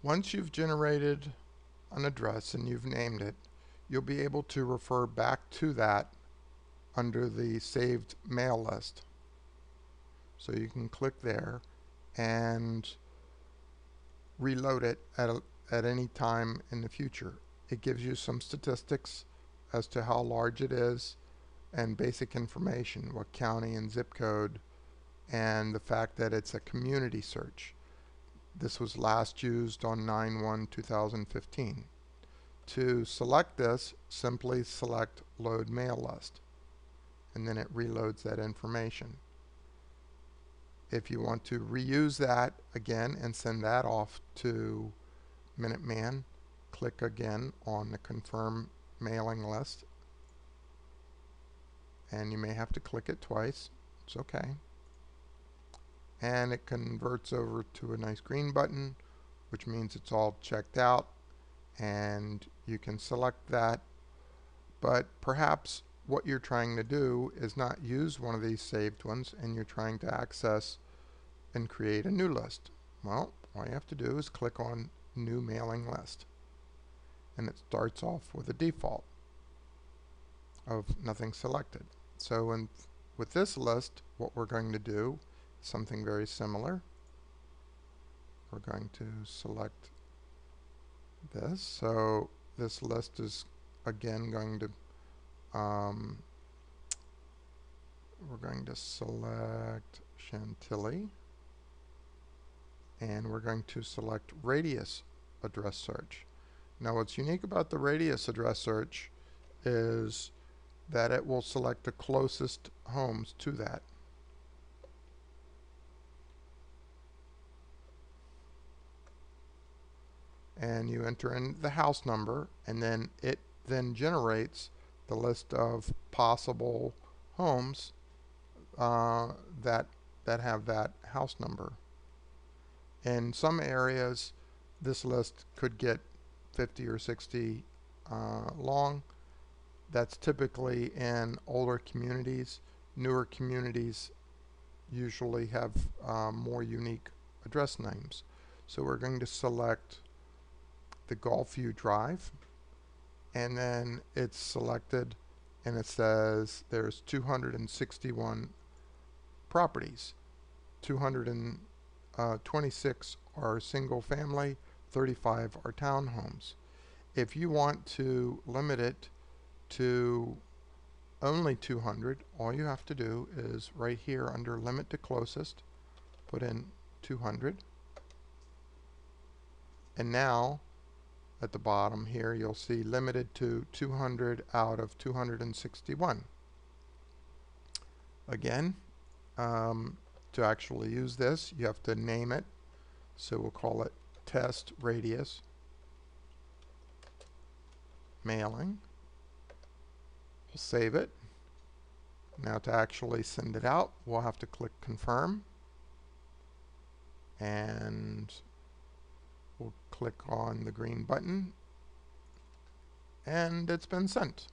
Once you've generated an address and you've named it, you'll be able to refer back to that under the saved mail list. So you can click there and reload it at any time in the future. It gives you some statistics as to how large it is and basic information, what county and zip code, and the fact that it's a community search. This was last used on 9/1/2015. To select this, simply select Load Mail List, and then it reloads that information. If you want to reuse that again and send that off to Minuteman, click again on the Confirm Mailing List, and you may have to click it twice. It's okay. And it converts over to a nice green button, which means it's all checked out, and you can select that. But perhaps what you're trying to do is not use one of these saved ones, and you're trying to access and create a new list. Well, all you have to do is click on New Mailing List, and it starts off with a default of nothing selected. So with this list, what we're going to do is something very similar. We're going to select this. So this list is again going to we're going to select Chantilly, and we're going to select radius address search. Now what's unique about the radius address search is that it will select the closest homes to that. And you enter in the house number, and then it then generates the list of possible homes that have that house number. In some areas, this list could get 50 or 60 long. That's typically in older communities. Newer communities usually have more unique address names. So we're going to select the Gulfview Drive, and then it's selected, and it says there's 261 properties. 226 are single family, 35 are townhomes. If you want to limit it to only 200, all you have to do is right here under Limit to Closest, put in 200. And now at the bottom here you'll see limited to 200 out of 261. Again, to actually use this, you have to name it. So we'll call it Test Radius Mailing. We'll save it. Now to actually send it out, we'll have to click Confirm, and we'll click on the green button, and it's been sent.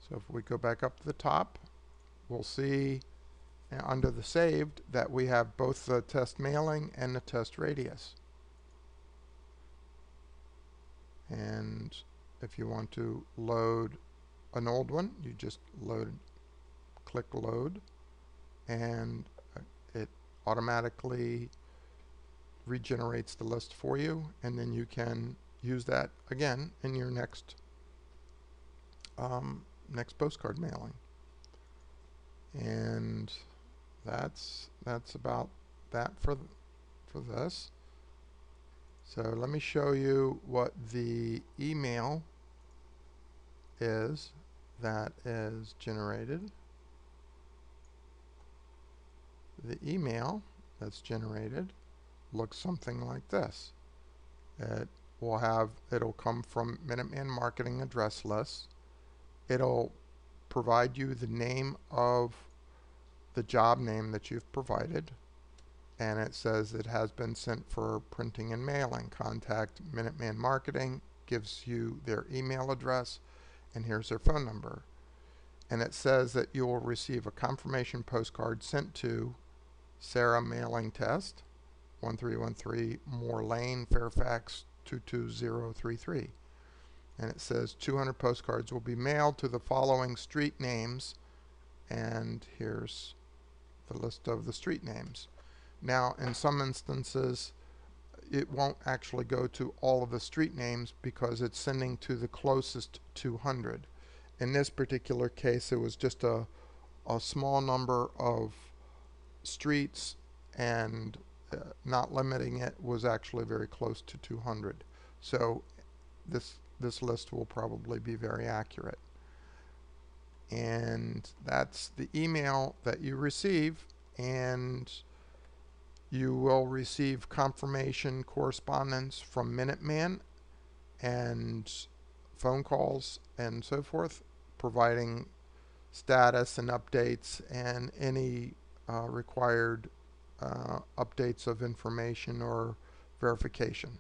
So if we go back up to the top, we'll see under the saved that we have both the test mailing and the test radius. And if you want to load an old one, you just click load, and it automatically regenerates the list for you, and then you can use that again in your next postcard mailing. And that's about that for this. So let me show you what the email is that is generated. The email that's generated looks something like this. It'll come from Minuteman Marketing Address List. It'll provide you the name of the job name that you've provided, and it says it has been sent for printing and mailing. Contact Minuteman Marketing, gives you their email address, and here's their phone number. And it says that you will receive a confirmation postcard sent to Sarah Mailing Test, 1313 Moore Lane, Fairfax 22033. And it says 200 postcards will be mailed to the following street names, and here's the list of the street names. Now, in some instances, it won't actually go to all of the street names because it's sending to the closest 200. In this particular case, it was just a small number of streets, and not limiting it was actually very close to 200. So this list will probably be very accurate. And that's the email that you receive, and you will receive confirmation correspondence from Minuteman and phone calls and so forth, providing status and updates and any required updates of information or verification.